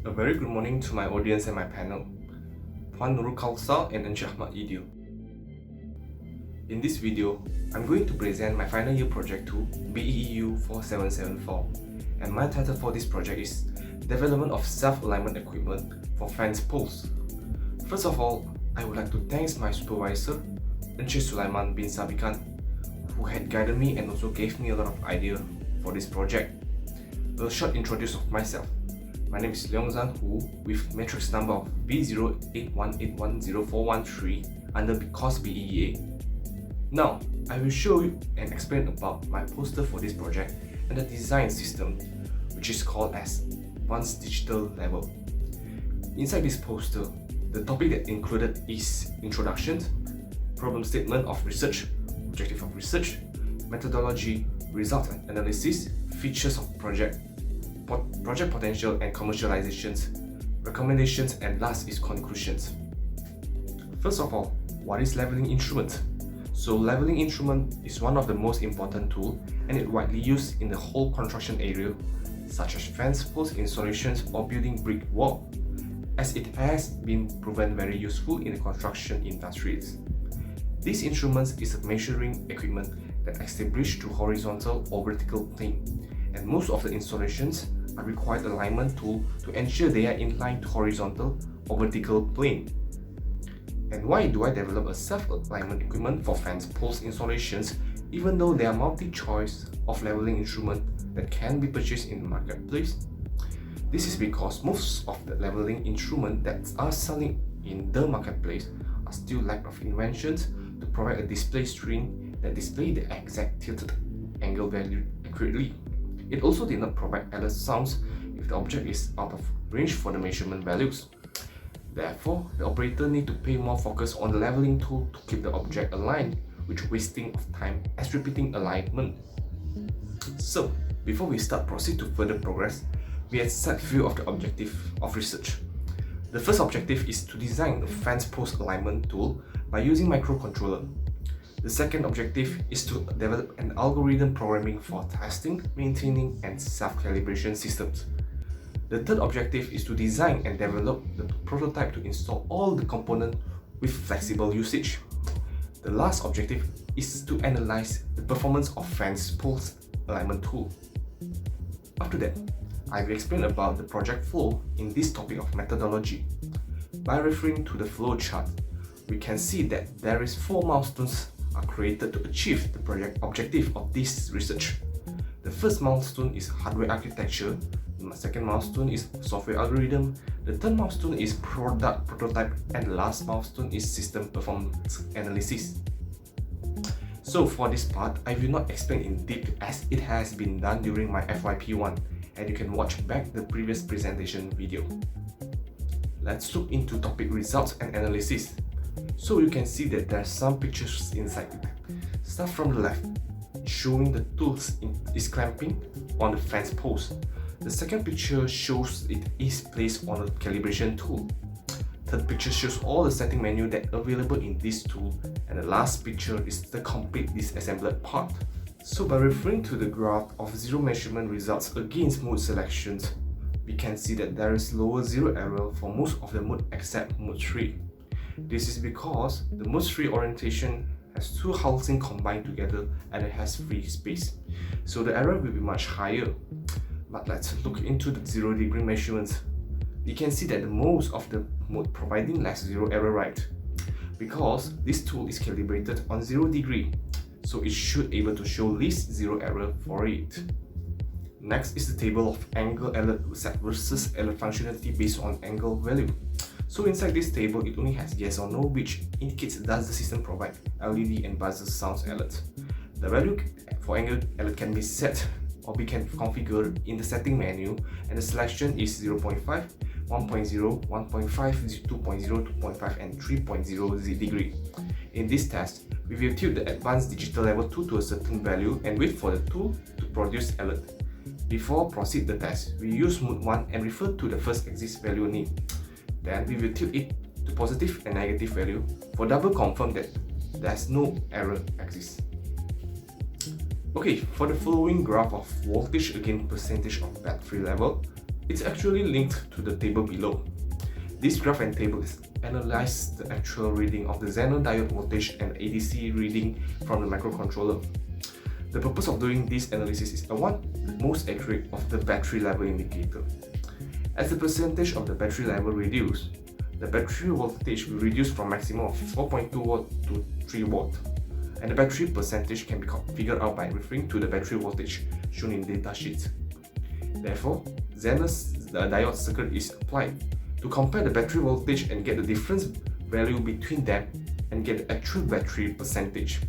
A very good morning to my audience and my panel, Puan Nurul Kausar and Encik Ahmad Idil. In this video, I'm going to present my final year project to BEEU4774, and my title for this project is Development of Self-Alignment Equipment for Fence Poles. First of all, I would like to thank my supervisor, Encik Sulaiman bin Sabikan, who had guided me and also gave me a lot of ideas for this project. A short introduction of myself. My name is Leong Zan Hu with matrix number of B0818104113 under course BEEA. Now, I will show you and explain about my poster for this project and the design system, which is called as Advanced Digital Level. Inside this poster, the topic that included is introduction, problem statement of research, objective of research, methodology, result and analysis, features of project potential and commercializations, recommendations, and last is conclusions. First of all, what is leveling instrument? So leveling instrument is one of the most important tools and it widely used in the whole construction area, such as fence post installations or building brick wall, as it has been proven very useful in the construction industries. This instrument is a measuring equipment that established to horizontal or vertical plane, and most of the installations are required alignment tool to ensure they are in line to horizontal or vertical plane. And why do I develop a self-alignment equipment for fence post installations even though there are multi-choice of leveling instrument that can be purchased in the marketplace? This is because most of the leveling instruments that are selling in the marketplace are still lack of inventions to provide a display string that display the exact tilted angle value accurately. It also did not provide alert sounds if the object is out of range for the measurement values. Therefore, the operator need to pay more focus on the leveling tool to keep the object aligned, which wasting of time as repeating alignment. So, before we proceed to further progress, we have set few of the objective of research. The first objective is to design a fence post alignment tool by using microcontroller. The second objective is to develop an algorithm programming for testing, maintaining, and self-calibration systems. The third objective is to design and develop the prototype to install all the components with flexible usage. The last objective is to analyze the performance of fence post alignment tool. After that, I will explain about the project flow in this topic of methodology. By referring to the flow chart, we can see that there is 4 milestones are created to achieve the project objective of this research. The first milestone is hardware architecture, the second milestone is software algorithm, the third milestone is product prototype, and the last milestone is system performance analysis. So for this part, I will not explain in depth as it has been done during my FYP1 and you can watch back the previous presentation video. Let's look into topic results and analysis. So you can see that there are some pictures inside it. Start from the left, showing the tools is clamping on the fence post. The second picture shows it is placed on a calibration tool. Third picture shows all the setting menu that are available in this tool, and the last picture is the complete disassembled part. So by referring to the graph of zero measurement results against mode selections, we can see that there is lower zero error for most of the mode except mode 3. This is because the mode 3 orientation has 2 housing combined together and it has free space, so the error will be much higher. But let's look into the 0 degree measurements. We can see that the most of the mode providing less zero error right, because this tool is calibrated on 0 degree, so it should able to show least zero error for it. Next is the table of angle alert versus alert functionality based on angle value. So inside this table, it only has yes or no, which indicates does the system provide LED and buzzer sounds alert. The value for angle alert can be set or we can configure in the setting menu, and the selection is 0.5, 1.0, 1.5, 2.0, 2.5 and 3.0 degree. In this test, we will tilt the advanced digital level 2 to a certain value and wait for the tool to produce alert. Before proceed the test, we use mode 1 and refer to the first exist value name. Then we will tilt it to positive and negative value for double confirm that there's no error exists. Okay, for the following graph of voltage against percentage of battery level, It's actually linked to the table below. This graph and table is analyzed the actual reading of the Zener diode voltage and ADC reading from the microcontroller. The purpose of doing this analysis is I want the most accurate of the battery level indicator. As the percentage of the battery level reduce, the battery voltage will reduce from maximum of 4.2 watt to 3 watt, and the battery percentage can be figured out by referring to the battery voltage shown in datasheet. Therefore, Zener's diode circuit is applied to compare the battery voltage and get the difference value between them and get the actual battery percentage.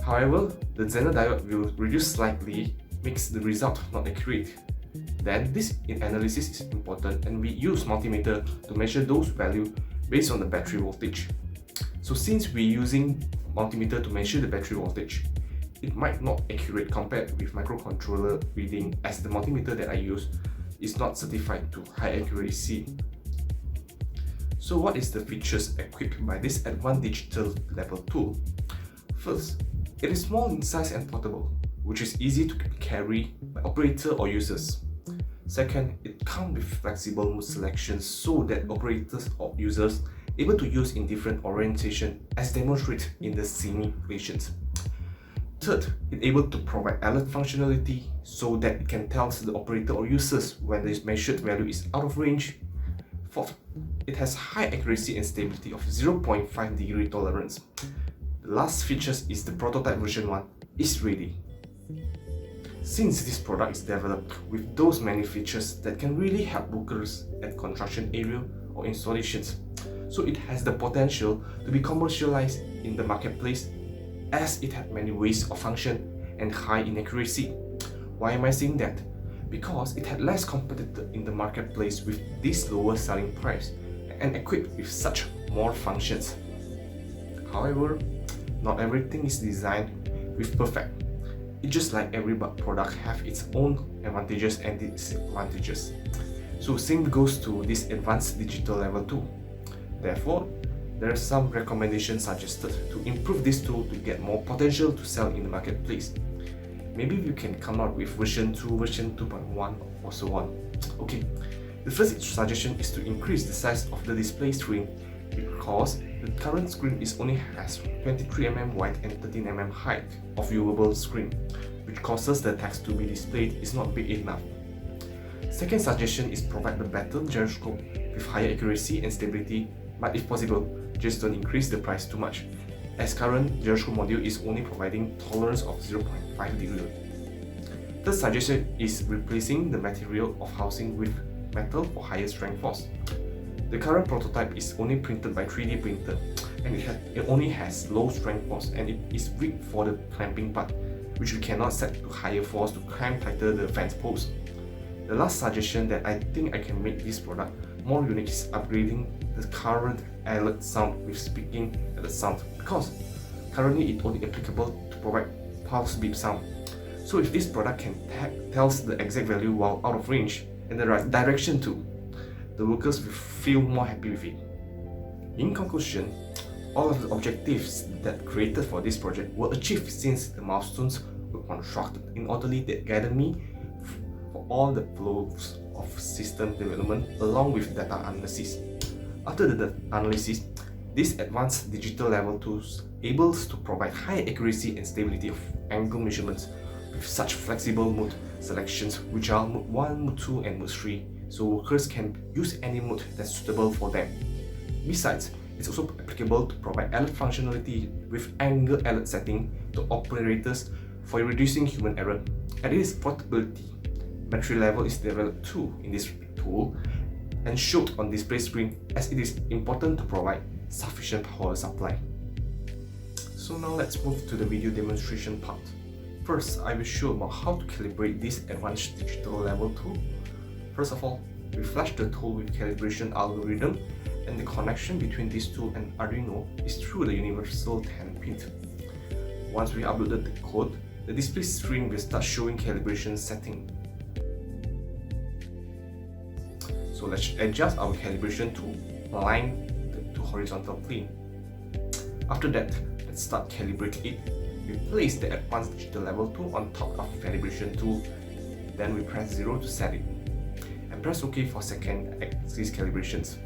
However, the Zener diode will reduce slightly, makes the result not accurate. Then this analysis is important and we use multimeter to measure those values based on the battery voltage. So since we're using multimeter to measure the battery voltage, it might not accurate compared with microcontroller reading, as the multimeter that I use is not certified to high accuracy. So what is the features equipped by this advanced digital level tool? First, it is small in size and portable, which is easy to carry by operator or users. Second, it comes with flexible mode selections so that operators or users able to use in different orientation as demonstrated in the simulations. Third, it able to provide alert functionality so that it can tell the operator or users when the measured value is out of range. Fourth, it has high accuracy and stability of 0.5 degree tolerance. The last features is the prototype version 1 is ready. Since this product is developed with those many features that can really help workers at construction area or installations, so it has the potential to be commercialized in the marketplace as it had many ways of function and high in accuracy. Why am I saying that? Because it had less competitor in the marketplace with this lower selling price and equipped with such more functions. However, not everything is designed with perfect. It's just like every product have its own advantages and disadvantages. So same goes to this advanced digital level 2. Therefore, there are some recommendations suggested to improve this tool to get more potential to sell in the marketplace. Maybe we can come up with version 2, version 2.1 or so on. Okay, the first suggestion is to increase the size of the display screen because the current screen only has 23mm wide and 13mm height of viewable screen, which causes the text to be displayed is not big enough. Second suggestion is provide the better gyroscope with higher accuracy and stability, but if possible, just don't increase the price too much, as current gyroscope module is only providing tolerance of 0.5 degree. Third suggestion is replacing the material of housing with metal for higher strength force. The current prototype is only printed by 3D printer and it only has low strength force and it is weak for the clamping part, which we cannot set to higher force to clamp tighter the fence post. The last suggestion that I think I can make this product more unique is upgrading the current alert sound with speaking at the sound, because currently it only applicable to provide pulse beep sound. So if this product can tells the exact value while out of range and the right direction too, the workers will feel more happy with it. In conclusion, all of the objectives that created for this project were achieved since the milestones were constructed in orderly that guided me for all the flows of system development along with data analysis. After the analysis, this advanced digital level tools able to provide high accuracy and stability of angle measurements with such flexible mode selections, which are mode 1, mode 2 and mode 3, so workers can use any mode that's suitable for them. Besides, it's also applicable to provide alert functionality with angle alert setting to operators for reducing human error. And its portability, battery level is developed too in this tool and showed on display screen, as it is important to provide sufficient power supply. So now let's move to the video demonstration part. First, I will show about how to calibrate this advanced digital level tool. First of all, we flash the tool with calibration algorithm, and the connection between this tool and Arduino is through the universal 10-pin. Once we uploaded the code, the display screen will start showing calibration setting. So let's adjust our calibration to align to horizontal plane. After that, let's start calibrating it. We place the advanced digital level tool on top of calibration tool, then we press 0 to set it. And and press OK for second axis calibrations.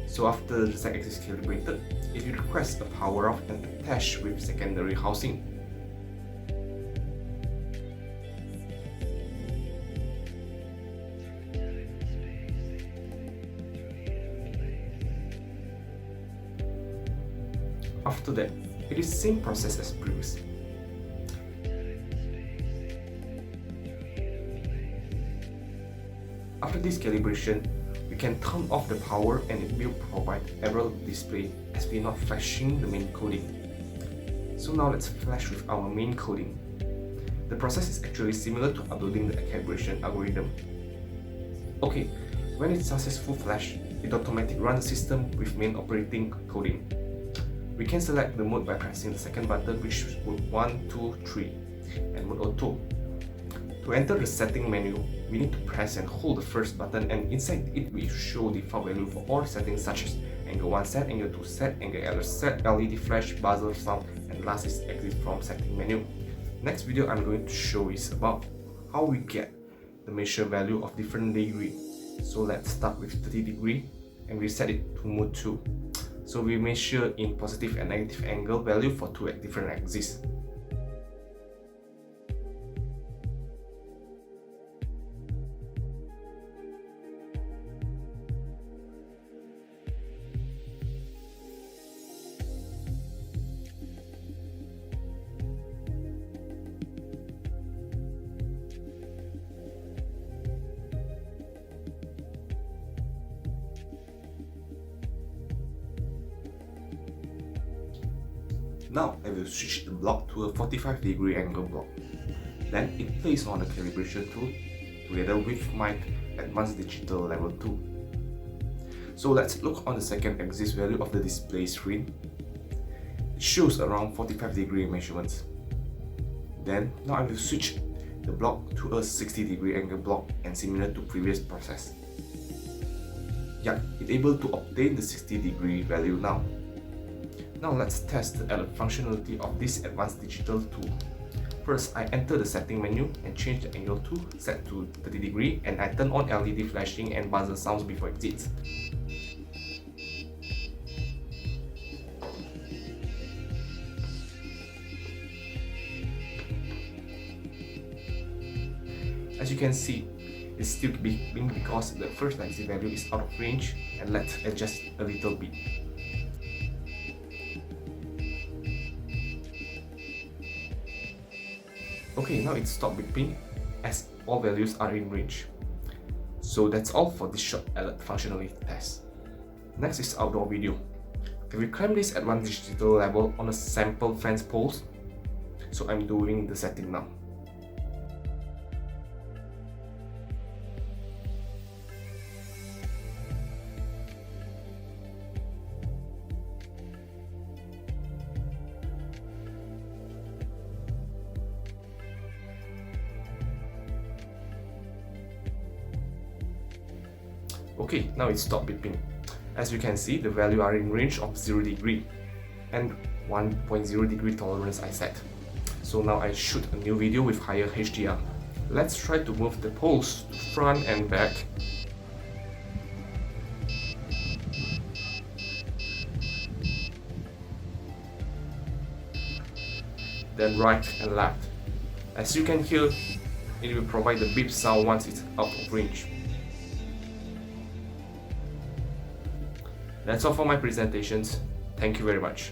So after the second axis calibrated, it will request a power off and attach with secondary housing. After that, it is the same process as previous. After this calibration, we can turn off the power and it will provide error display as we are not flashing the main coding. So now let's flash with our main coding. The process is actually similar to uploading the calibration algorithm. Okay, when it's successful flash, it automatically runs the system with main operating coding. We can select the mode by pressing the second button, which is mode 1, 2, 3 and mode auto. To enter the setting menu, we need to press and hold the first button, and inside it we show default value for all settings such as angle 1 set, angle 2 set, angle alert set, LED flash, buzzer sound, and last is exit from setting menu. Next video I'm going to show is about how we get the measure value of different degree. So let's start with 30 degree and we set it to mode 2. So we measure in positive and negative angle value for two different axes. Now I will switch the block to a 45 degree angle block. Then it plays on the calibration tool together with my advanced digital level 2. So let's look on the second axis value of the display screen. It shows around 45 degree measurements. Then now I will switch the block to a 60 degree angle block and similar to previous process. Yeah, it's able to obtain the 60 degree value now. Now let's test the alert functionality of this advanced digital tool. First, I enter the setting menu and change the angle to set to 30 degree, and I turn on LED flashing and buzzer sounds before exit. As you can see, it's still beeping because the first axis value is out of range, and let's adjust a little bit. Okay, now it stopped beeping as all values are in range. So that's all for this short alert functionality test. Next is outdoor video. I will climb this advanced digital level on a sample fence poles. So I'm doing the setting now. Okay, now it stopped beeping. As you can see, the value are in range of 0 degree and 1.0 degree tolerance I set. So now I shoot a new video with higher HDR. Let's try to move the poles to front and back. Then right and left. As you can hear, it will provide the beep sound once it's out of range. That's all for my presentations. Thank you very much.